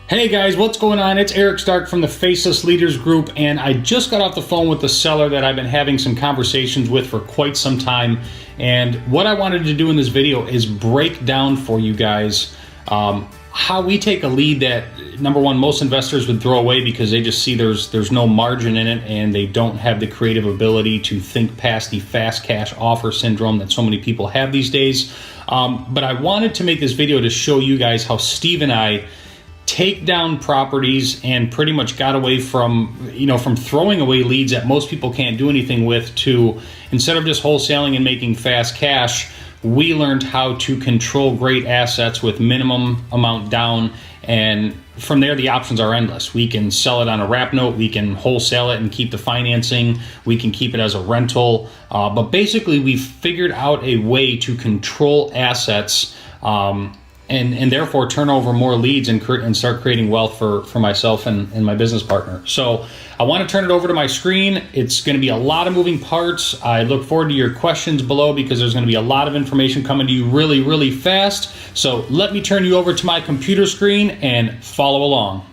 Hey guys, what's going on? It's Eric Stark from the Faceless Leaders Group, and I just got off the phone with the seller that I've been having some conversations with for quite some time. And what I wanted to do in this video is break down for you guys how we take a lead that, number one, most investors would throw away because they just see there's no margin in it and they don't have the creative ability to think past the fast cash offer syndrome that so many people have these days. But I wanted to make this video to show you guys how Steve and I take down properties and pretty much got away from throwing away leads that most people can't do anything with, to instead of just wholesaling and making fast cash, we learned how to control great assets with minimum amount down. And from there, the options are endless. We can sell it on a wrap note. We can wholesale it and keep the financing. We can keep it as a rental. But basically, we've figured out a way to control assets and therefore turn over more leads and start creating wealth for myself and my business partner. So I want to turn it over to my screen. It's going to be a lot of moving parts. I look forward to your questions below because there's going to be a lot of information coming to you really, really fast. So let me turn you over to my computer screen and follow along.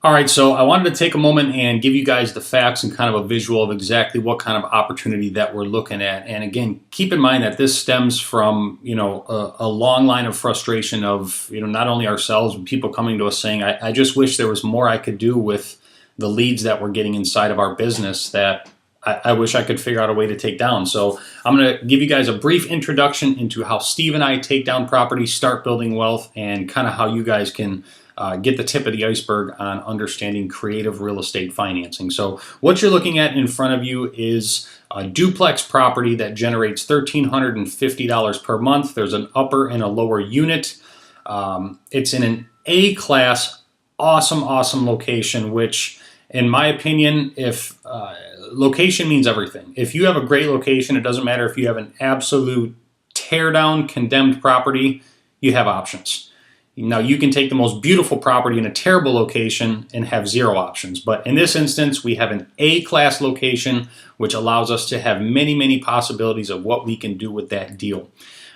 All right, so I wanted to take a moment and give you guys the facts and kind of a visual of exactly what kind of opportunity that we're looking at. And again, keep in mind that this stems from, a long line of frustration of, not only ourselves, but people coming to us saying, I just wish there was more I could do with the leads that we're getting inside of our business that I wish I could figure out a way to take down. So I'm going to give you guys a brief introduction into how Steve and I take down properties, start building wealth, and kind of how you guys can get the tip of the iceberg on understanding creative real estate financing. So what you're looking at in front of you is a duplex property that generates $1,350 per month. There's an upper and a lower unit. It's in an A-class, awesome location, which in my opinion, if location means everything. If you have a great location, it doesn't matter if you have an absolute tear down, condemned property, you have options. Now, you can take the most beautiful property in a terrible location and have zero options. But in this instance, we have an A-class location, which allows us to have many possibilities of what we can do with that deal.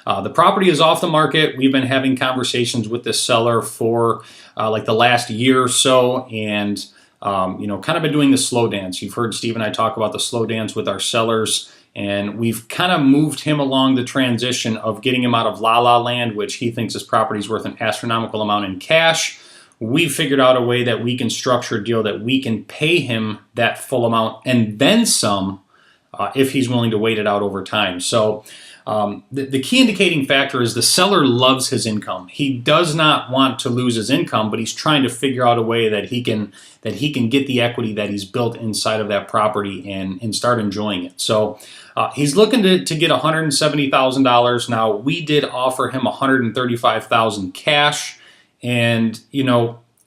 The property is off the market. We've been having conversations with the seller for like the last year or so, and kind of been doing the slow dance. You've heard Steve and I talk about the slow dance with our sellers. And we've kind of moved him along the transition of getting him out of La La Land, which he thinks his property is worth an astronomical amount in cash. We've figured out a way that we can structure a deal that we can pay him that full amount and then some if he's willing to wait it out over time. So the key indicating factor is the seller loves his income. He does not want to lose his income, but he's trying to figure out a way that he can get the equity that he's built inside of that property and start enjoying it. So he's looking to get $170,000. Now, we did offer him $135,000 cash, and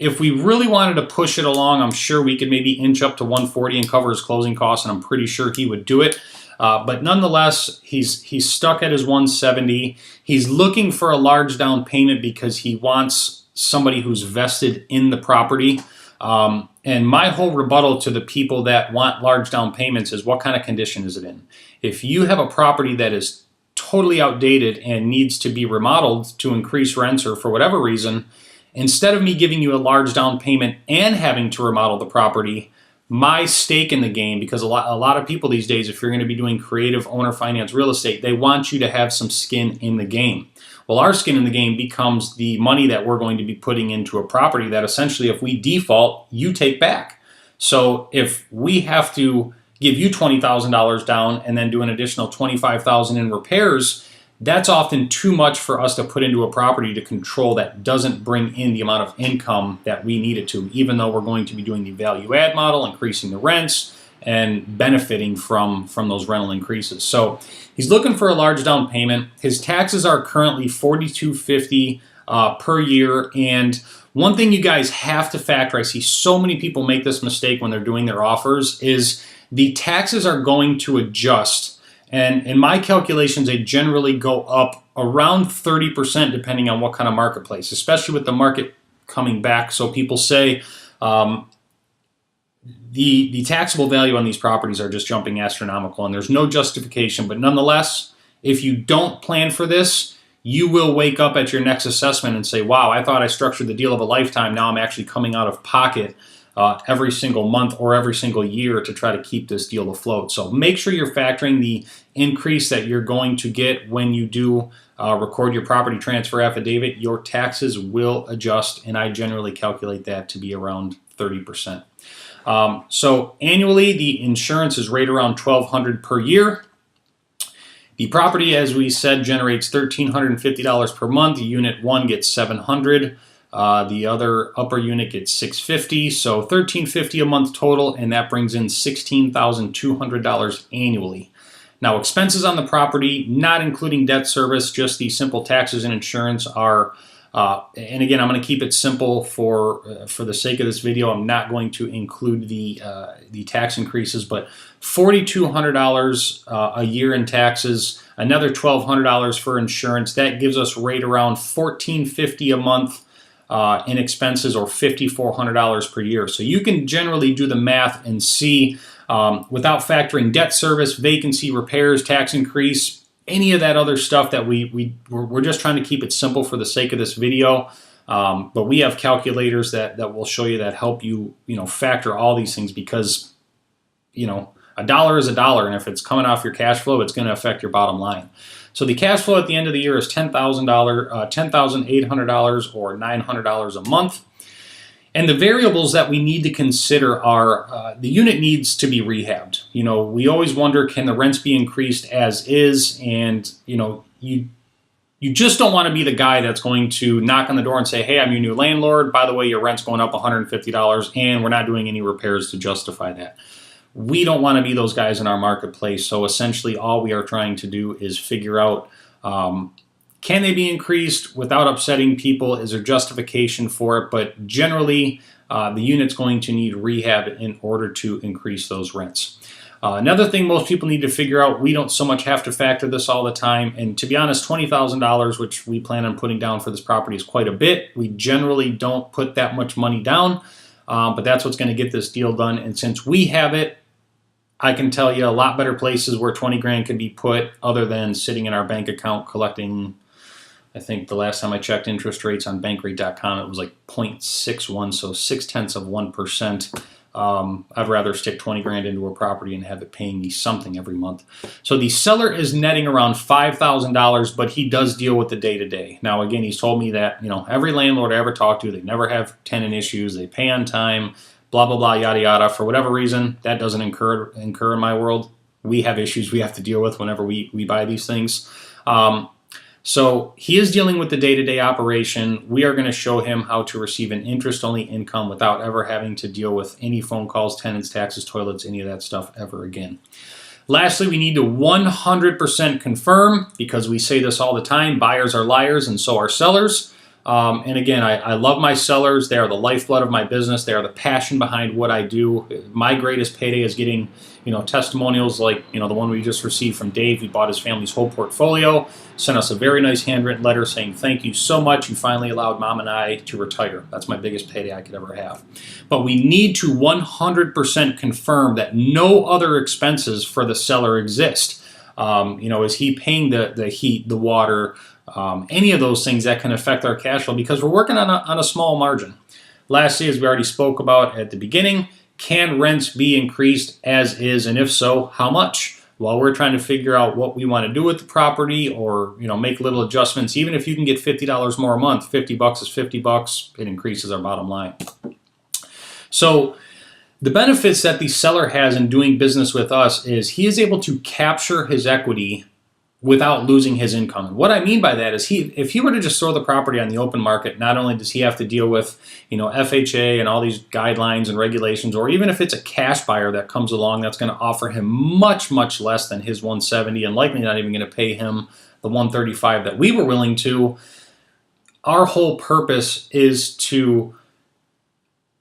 if we really wanted to push it along, I'm sure we could maybe inch up to 140 and cover his closing costs, and I'm pretty sure he would do it. But nonetheless, he's stuck at his 170. He's looking for a large down payment because he wants somebody who's vested in the property. And my whole rebuttal to the people that want large down payments is, what kind of condition is it in? If you have a property that is totally outdated and needs to be remodeled to increase rents or for whatever reason, instead of me giving you a large down payment and having to remodel the property, my stake in the game, because a lot of people these days, if you're going to be doing creative owner finance real estate, they want you to have some skin in the game. Well, our skin in the game becomes the money that we're going to be putting into a property that essentially, if we default, you take back. So if we have to give you $20,000 down and then do an additional $25,000 in repairs, that's often too much for us to put into a property to control that doesn't bring in the amount of income that we need it to, even though we're going to be doing the value add model, increasing the rents, and benefiting from those rental increases. So he's looking for a large down payment. His taxes are currently $4,250 per year. And one thing you guys have to factor, I see so many people make this mistake when they're doing their offers, is the taxes are going to adjust. And in my calculations, they generally go up around 30% depending on what kind of marketplace, especially with the market coming back. So people say the taxable value on these properties are just jumping astronomical, and there's no justification. But nonetheless, if you don't plan for this, you will wake up at your next assessment and say, wow, I thought I structured the deal of a lifetime. Now I'm actually coming out of pocket every single month or every single year to try to keep this deal afloat. So make sure you're factoring the increase that you're going to get when you do record your property transfer affidavit. Your taxes will adjust, and I generally calculate that to be around 30%. So annually, the insurance is right around $1,200 per year. The property, as we said, generates $1,350 per month. Unit 1 gets $700. The other upper unit gets $650, so $1,350 a month total, and that brings in $16,200 annually. Now, expenses on the property, not including debt service, just the simple taxes and insurance are, and again, I'm going to keep it simple for the sake of this video. I'm not going to include the tax increases, but $4,200 a year in taxes, another $1,200 for insurance. That gives us right around $1,450 a month in expenses, or $5,400 per year. So you can generally do the math and see, without factoring debt service, vacancy, repairs, tax increase, any of that other stuff that we're just trying to keep it simple for the sake of this video. But we have calculators that will show you, that help you, factor all these things, because, a dollar is a dollar, and if it's coming off your cash flow, it's going to affect your bottom line. So the cash flow at the end of the year is $10,800 or $900 a month. And the variables that we need to consider are the unit needs to be rehabbed. We always wonder, can the rents be increased as is? And you just don't want to be the guy that's going to knock on the door and say, hey, I'm your new landlord. By the way, your rent's going up $150, and we're not doing any repairs to justify that. We don't want to be those guys in our marketplace. So essentially all we are trying to do is figure out, can they be increased without upsetting people? Is there justification for it? But generally, the unit's going to need rehab in order to increase those rents. Another thing most people need to figure out, we don't so much have to factor this all the time. And to be honest, $20,000, which we plan on putting down for this property, is quite a bit. We generally don't put that much money down, but that's what's going to get this deal done. And since we have it, I can tell you a lot better places where 20 grand could be put other than sitting in our bank account collecting. I think the last time I checked interest rates on bankrate.com, it was like 0.61, so 0.6%. I'd rather stick 20 grand into a property and have it paying me something every month. So the seller is netting around $5,000, but he does deal with the day-to-day. Now, again, he's told me that, every landlord I ever talk to, they never have tenant issues, they pay on time, blah, blah, blah, yada, yada. For whatever reason, that doesn't incur in my world. We have issues we have to deal with whenever we buy these things. So he is dealing with the day-to-day operation. We are going to show him how to receive an interest-only income without ever having to deal with any phone calls, tenants, taxes, toilets, any of that stuff ever again. Lastly, we need to 100% confirm, because we say this all the time, buyers are liars and so are sellers. And again, I love my sellers. They are the lifeblood of my business. They are the passion behind what I do. My greatest payday is getting, testimonials like, the one we just received from Dave. He bought his family's whole portfolio, sent us a very nice handwritten letter saying, thank you so much. You finally allowed Mom and I to retire. That's my biggest payday I could ever have. But we need to 100% confirm that no other expenses for the seller exist. Is he paying the heat, the water, any of those things that can affect our cash flow, because we're working on a small margin. Lastly, as we already spoke about at the beginning, can rents be increased as is, and if so, how much? While we're trying to figure out what we want to do with the property, or make little adjustments, even if you can get $50 more a month, $50 is $50, it increases our bottom line. So the benefits that the seller has in doing business with us is he is able to capture his equity without losing his income. And what I mean by that is if he were to just throw the property on the open market, not only does he have to deal with, FHA and all these guidelines and regulations, or even if it's a cash buyer that comes along that's going to offer him much, much less than his $170 and likely not even going to pay him the $135 that we were willing to, our whole purpose is to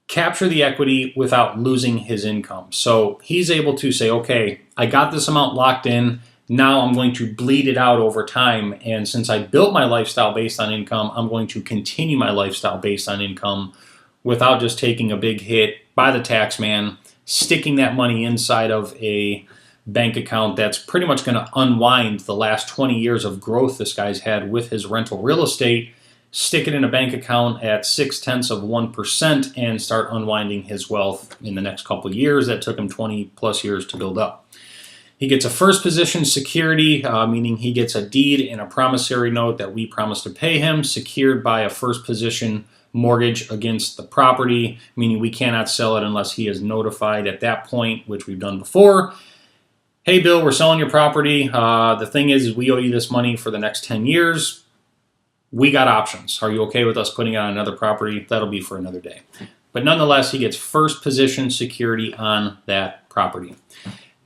capture the equity without losing his income. So he's able to say, okay, I got this amount locked in. Now I'm going to bleed it out over time. And since I built my lifestyle based on income, I'm going to continue my lifestyle based on income without just taking a big hit by the tax man, sticking that money inside of a bank account that's pretty much going to unwind the last 20 years of growth this guy's had with his rental real estate, stick it in a bank account at 0.6% and start unwinding his wealth in the next couple of years that took him 20 plus years to build up. He gets a first position security, meaning he gets a deed and a promissory note that we promise to pay him, secured by a first position mortgage against the property, meaning we cannot sell it unless he is notified at that point, which we've done before. Hey, Bill, we're selling your property. The thing is we owe you this money for the next 10 years. We got options. Are you okay with us putting it on another property? That'll be for another day. But nonetheless, he gets first position security on that property.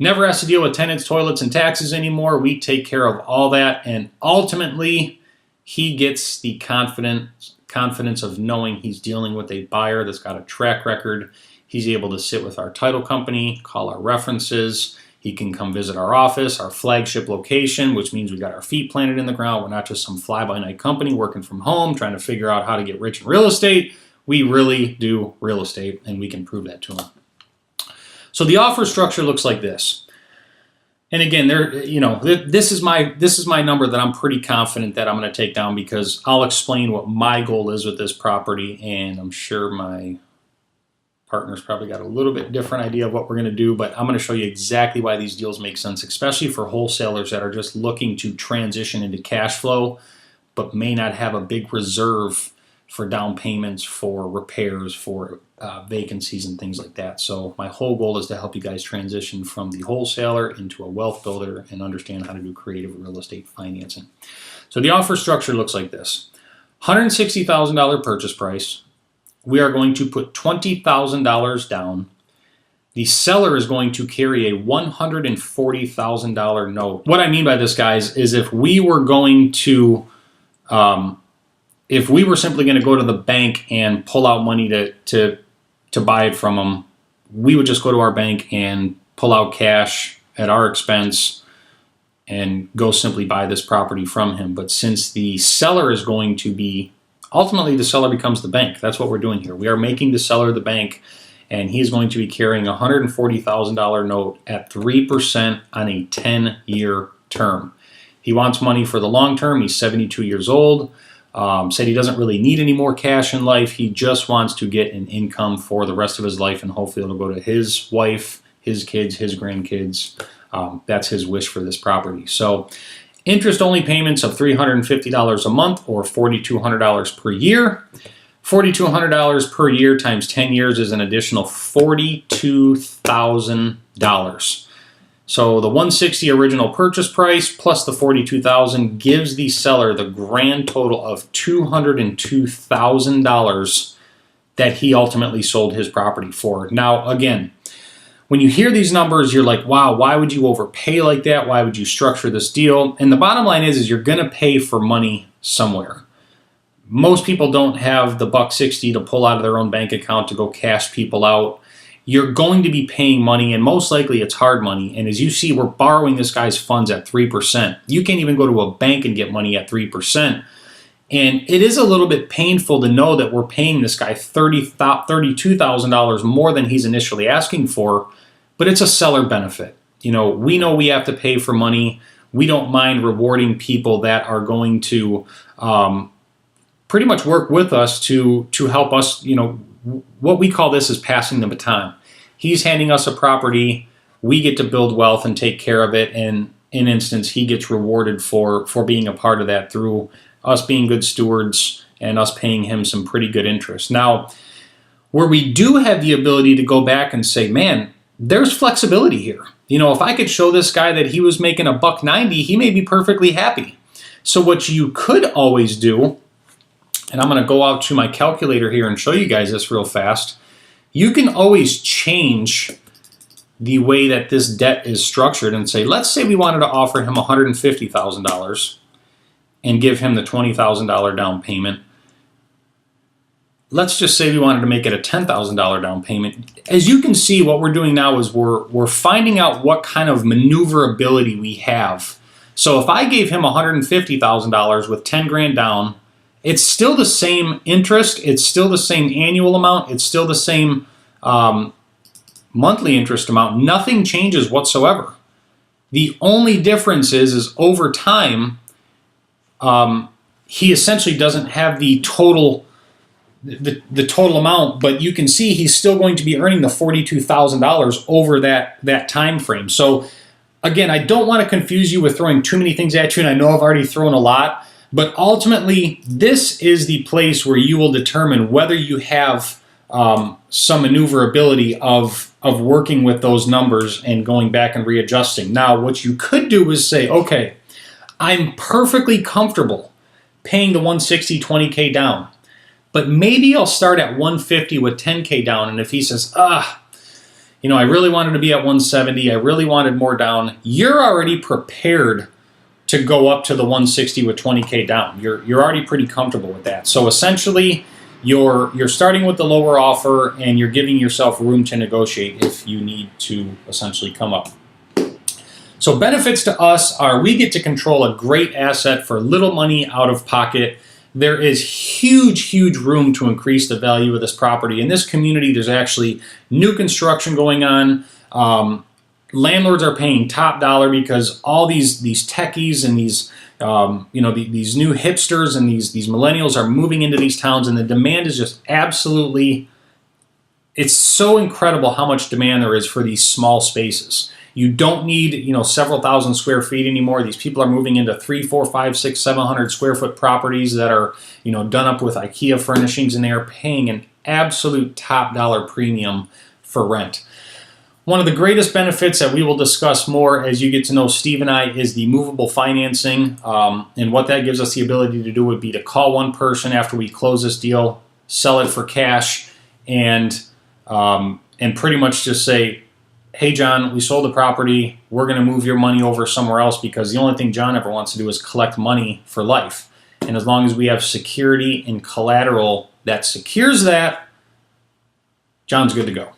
Never has to deal with tenants, toilets, and taxes anymore. We take care of all that. And ultimately, he gets the confidence of knowing he's dealing with a buyer that's got a track record. He's able to sit with our title company, call our references. He can come visit our office, our flagship location, which means we got our feet planted in the ground. We're not just some fly-by-night company working from home trying to figure out how to get rich in real estate. We really do real estate, and we can prove that to him. So the offer structure looks like this. And again, this is my number that I'm pretty confident that I'm going to take down, because I'll explain what my goal is with this property, and I'm sure my partner's probably got a little bit different idea of what we're going to do, but I'm going to show you exactly why these deals make sense, especially for wholesalers that are just looking to transition into cash flow, but may not have a big reserve for down payments, for repairs, for vacancies and things like that. So my whole goal is to help you guys transition from the wholesaler into a wealth builder and understand how to do creative real estate financing. So the offer structure looks like this. $160,000 purchase price. We are going to put $20,000 down. The seller is going to carry a $140,000 note. What I mean by this, guys, is if we were going to if we were simply going to go to the bank and pull out money to buy it from them, we would just go to our bank and pull out cash at our expense and go simply buy this property from him. But since the seller is going to be, ultimately the seller becomes the bank. That's what we're doing here. We are making the seller the bank, and he's going to be carrying a $140,000 note at 3% on a 10-year term. He wants money for the long term. He's 72 years old. Said he doesn't really need any more cash in life. He just wants to get an income for the rest of his life, and hopefully it'll go to his wife, his kids, his grandkids. That's his wish for this property. So interest-only payments of $350 a month, or $4,200 per year. $4,200 per year times 10 years is an additional $42,000. So the $160,000 original purchase price plus the $42,000 gives the seller the grand total of $202,000 that he ultimately sold his property for. Now, again, when you hear these numbers, you're like, wow, why would you overpay like that? Why would you structure this deal? And the bottom line is you're going to pay for money somewhere. Most people don't have the $160 to pull out of their own bank account to go cash people out. You're going to be paying money, and most likely it's hard money. And as you see, we're borrowing this guy's funds at 3%. You can't even go to a bank and get money at 3%. And it is a little bit painful to know that we're paying this guy $32,000 more than he's initially asking for, but it's a seller benefit. We know we have to pay for money. We don't mind rewarding people that are going to pretty much work with us to help us. What we call this is passing the baton. He's handing us a property. We get to build wealth and take care of it. And in instance, he gets rewarded for being a part of that through us being good stewards and us paying him some pretty good interest. Now, where we do have the ability to go back and say, man, there's flexibility here. If I could show this guy that he was making $190, he may be perfectly happy. So what you could always do, and I'm going to go out to my calculator here and show you guys this real fast. You can always change the way that this debt is structured and say, let's say we wanted to offer him $150,000 and give him the $20,000 down payment. Let's just say we wanted to make it a $10,000 down payment. As you can see, what we're doing now is we're finding out what kind of maneuverability we have. So if I gave him $150,000 with 10 grand down, it's still the same interest, it's still the same annual amount, it's still the same monthly interest amount. Nothing changes whatsoever. The only difference is over time, he essentially doesn't have the total amount, but you can see he's still going to be earning the $42,000 over that time frame. So again, I don't want to confuse you with throwing too many things at you, and I know I've already thrown a lot, but ultimately this is the place where you will determine whether you have some maneuverability of working with those numbers and going back and readjusting. Now, what you could do is say, okay, I'm perfectly comfortable paying the 160, 20K down, but maybe I'll start at 150 with 10K down. And if he says, I really wanted to be at 170, I really wanted more down, you're already prepared to go up to the 160 with 20K down. You're already pretty comfortable with that. So essentially, you're starting with the lower offer and you're giving yourself room to negotiate if you need to essentially come up. So benefits to us are we get to control a great asset for little money out of pocket. There is huge room to increase the value of this property. In this community, there's actually new construction going on. Landlords are paying top dollar because all these techies and these these new hipsters and these millennials are moving into these towns, and the demand is just absolutely, it's so incredible how much demand there is for these small spaces. You don't need, several thousand square feet anymore. These people are moving into 3, 4, 5, 6, 700 square foot properties that are, done up with IKEA furnishings, and they are paying an absolute top dollar premium for rent. One of the greatest benefits that we will discuss more as you get to know Steve and I is the movable financing. And what that gives us the ability to do would be to call one person after we close this deal, sell it for cash, and pretty much just say, hey, John, we sold the property. We're going to move your money over somewhere else, because the only thing John ever wants to do is collect money for life. And as long as we have security and collateral that secures that, John's good to go.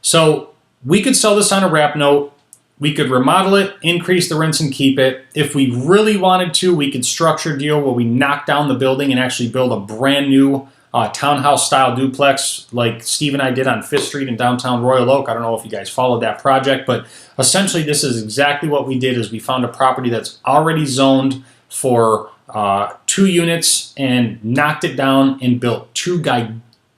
So we could sell this on a wrap note. We could remodel it, increase the rents, and keep it. If we really wanted to, we could structure a deal where we knock down the building and actually build a brand new townhouse-style duplex like Steve and I did on 5th Street in downtown Royal Oak. I don't know if you guys followed that project, but essentially this is exactly what we did. Is we found a property that's already zoned for 2 units and knocked it down and built 2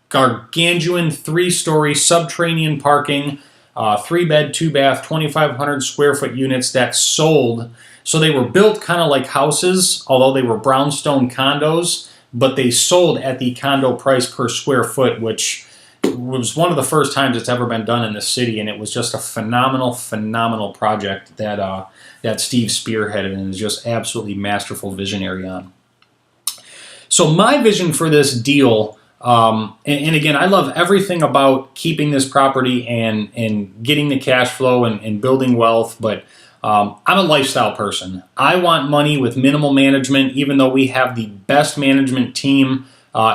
gargantuan 3-story subterranean parking, 3-bed, 2-bath, 2,500 square foot units that sold. So they were built kind of like houses, although they were brownstone condos, but they sold at the condo price per square foot, which was one of the first times it's ever been done in this city. And it was just a phenomenal project that Steve spearheaded and is just absolutely masterful visionary on. So my vision for this deal, and again, I love everything about keeping this property and getting the cash flow and building wealth, but I'm a lifestyle person. I want money with minimal management, even though we have the best management team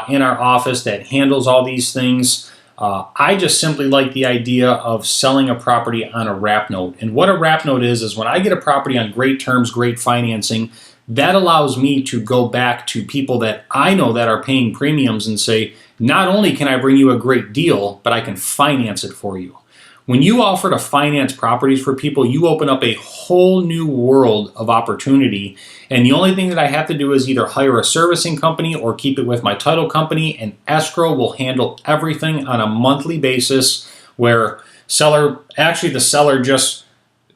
in our office that handles all these things. I just simply like the idea of selling a property on a wrap note. And what a wrap note is when I get a property on great terms, great financing, that allows me to go back to people that I know that are paying premiums and say, not only can I bring you a great deal, but I can finance it for you. When you offer to finance properties for people, you open up a whole new world of opportunity. And the only thing that I have to do is either hire a servicing company or keep it with my title company, and escrow will handle everything on a monthly basis, where the seller just,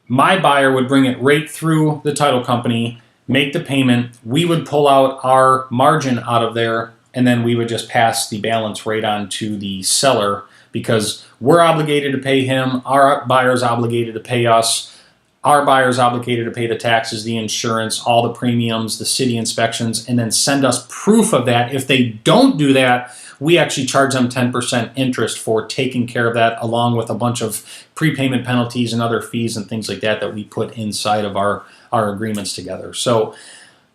my buyer would bring it right through the title company, make the payment, we would pull out our margin out of there, and then we would just pass the balance right on to the seller, because we're obligated to pay him, our buyer's obligated to pay us, our buyer's obligated to pay the taxes, the insurance, all the premiums, the city inspections, and then send us proof of that. If they don't do that, we actually charge them 10% interest for taking care of that, along with a bunch of prepayment penalties and other fees and things like that we put inside of our agreements together. So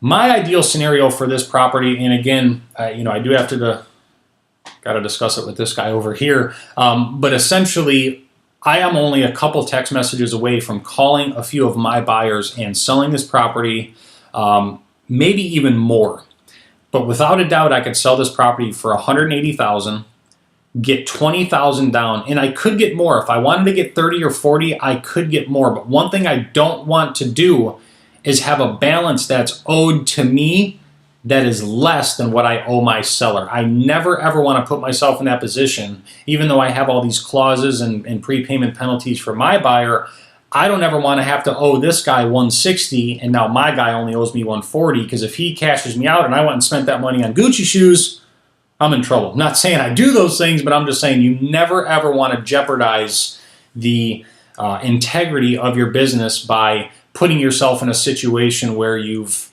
my ideal scenario for this property, and again, I do have to got to discuss it with this guy over here, but essentially, I am only a couple text messages away from calling a few of my buyers and selling this property, maybe even more. But without a doubt, I could sell this property for $180,000, get $20,000 down, and I could get more. If I wanted to get 30 or 40, I could get more. But one thing I don't want to do is have a balance that's owed to me that is less than what I owe my seller. I never ever want to put myself in that position, even though I have all these clauses and prepayment penalties for my buyer. I don't ever want to have to owe this guy $160 and now my guy only owes me $140, because if he cashes me out and I went and spent that money on Gucci shoes, I'm in trouble. I'm not saying I do those things, but I'm just saying you never ever want to jeopardize the integrity of your business by putting yourself in a situation where you've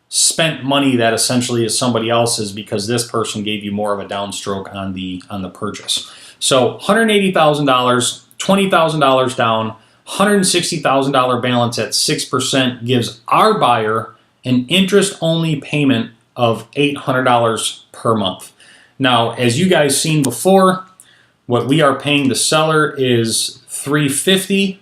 spent money that essentially is somebody else's because this person gave you more of a downstroke on the purchase. So $180,000, $20,000 down, $160,000 balance at 6% gives our buyer an interest-only payment of $800 per month. Now, as you guys seen before, what we are paying the seller is $350.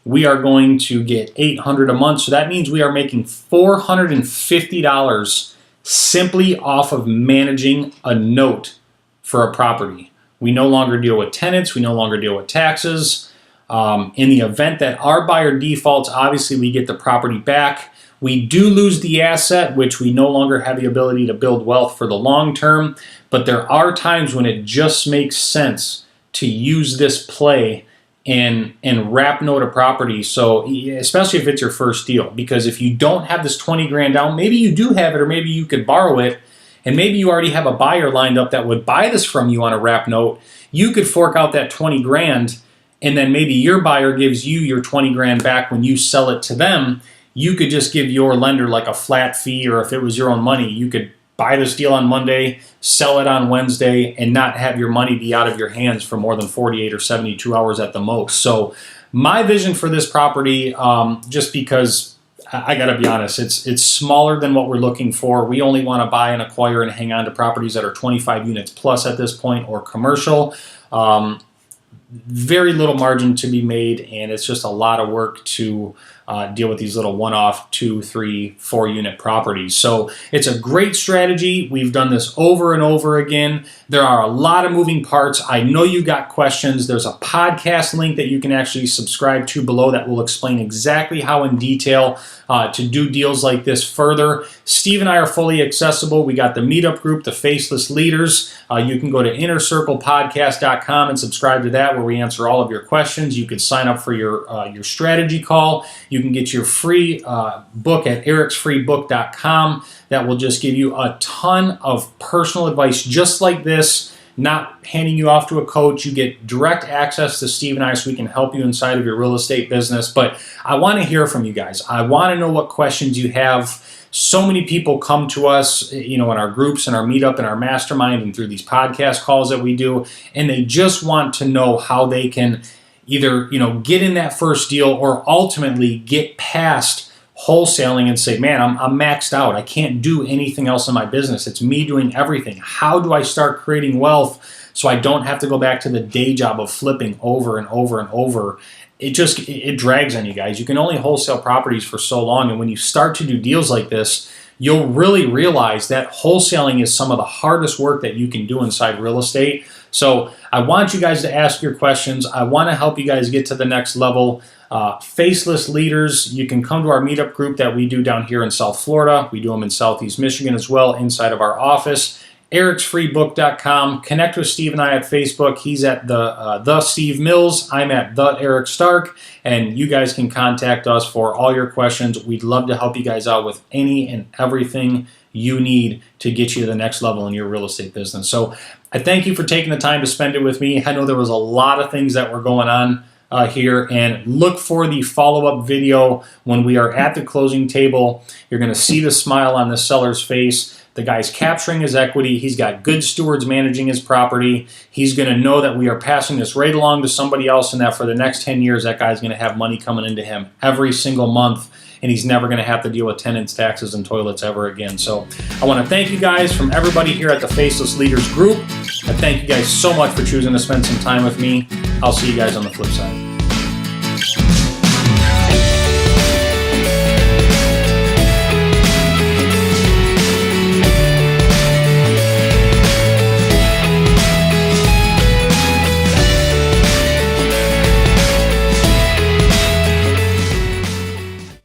We are going to get $800 a month, so that means we are making $450 simply off of managing a note for a property. We no longer deal with tenants. We no longer deal with taxes. In the event that our buyer defaults, obviously we get the property back. We do lose the asset, which we no longer have the ability to build wealth for the long term, but there are times when it just makes sense to use this play and wrap note a property. So especially if it's your first deal, because if you don't have this 20 grand down, maybe you do have it, or maybe you could borrow it, and maybe you already have a buyer lined up that would buy this from you on a wrap note. You could fork out that 20 grand, and then maybe your buyer gives you your 20 grand back when you sell it to them. You could just give your lender like a flat fee, or if it was your own money, you could buy this deal on Monday, sell it on Wednesday, and not have your money be out of your hands for more than 48 or 72 hours at the most. So my vision for this property, just because I got to be honest, it's smaller than what we're looking for. We only want to buy and acquire and hang on to properties that are 25 units plus at this point, or commercial. Very little margin to be made, and it's just a lot of work to deal with these little one-off 2, 3, 4 unit properties. So it's a great strategy. We've done this over and over again. There are a lot of moving parts. I know you got questions. There's a podcast link that you can actually subscribe to below that will explain exactly how in detail to do deals like this further. Steve and I are fully accessible. We got the meetup group, the Faceless Leaders. You can go to innercirclepodcast.com and subscribe to that, where we answer all of your questions. You can sign up for your strategy call. You can get your free book at ericsfreebook.com. That will just give you a ton of personal advice just like this, not handing you off to a coach. You get direct access to Steve and I so we can help you inside of your real estate business. But I want to hear from you guys. I want to know what questions you have. So many people come to us, in our groups and our meetup and our mastermind and through these podcast calls that we do, and they just want to know how they can either, get in that first deal or ultimately get past wholesaling and say, man, I'm maxed out. I can't do anything else in my business. It's me doing everything. How do I start creating wealth so I don't have to go back to the day job of flipping over and over and over? It drags on you guys. You can only wholesale properties for so long, and when you start to do deals like this, you'll really realize that wholesaling is some of the hardest work that you can do inside real estate. So I want you guys to ask your questions. I want to help you guys get to the next level. Faceless Leaders, you can come to our meetup group that we do down here in South Florida. We do them in Southeast Michigan as well, inside of our office. ericsfreebook.com. Connect with Steve and I at Facebook. He's at the Steve Mills. I'm at the Eric Stark, and you guys can contact us for all your questions. We'd love to help you guys out with any and everything you need to get you to the next level in your real estate business. So I thank you for taking the time to spend it with me. I know there was a lot of things that were going on here, and look for the follow-up video when we are at the closing table. You're going to see the smile on the seller's face. The guy's capturing his equity. He's got good stewards managing his property. He's going to know that we are passing this right along to somebody else, and that for the next 10 years, that guy's going to have money coming into him every single month, and he's never going to have to deal with tenants, taxes, and toilets ever again. So I want to thank you guys from everybody here at the Faceless Leaders Group. I thank you guys so much for choosing to spend some time with me. I'll see you guys on the flip side.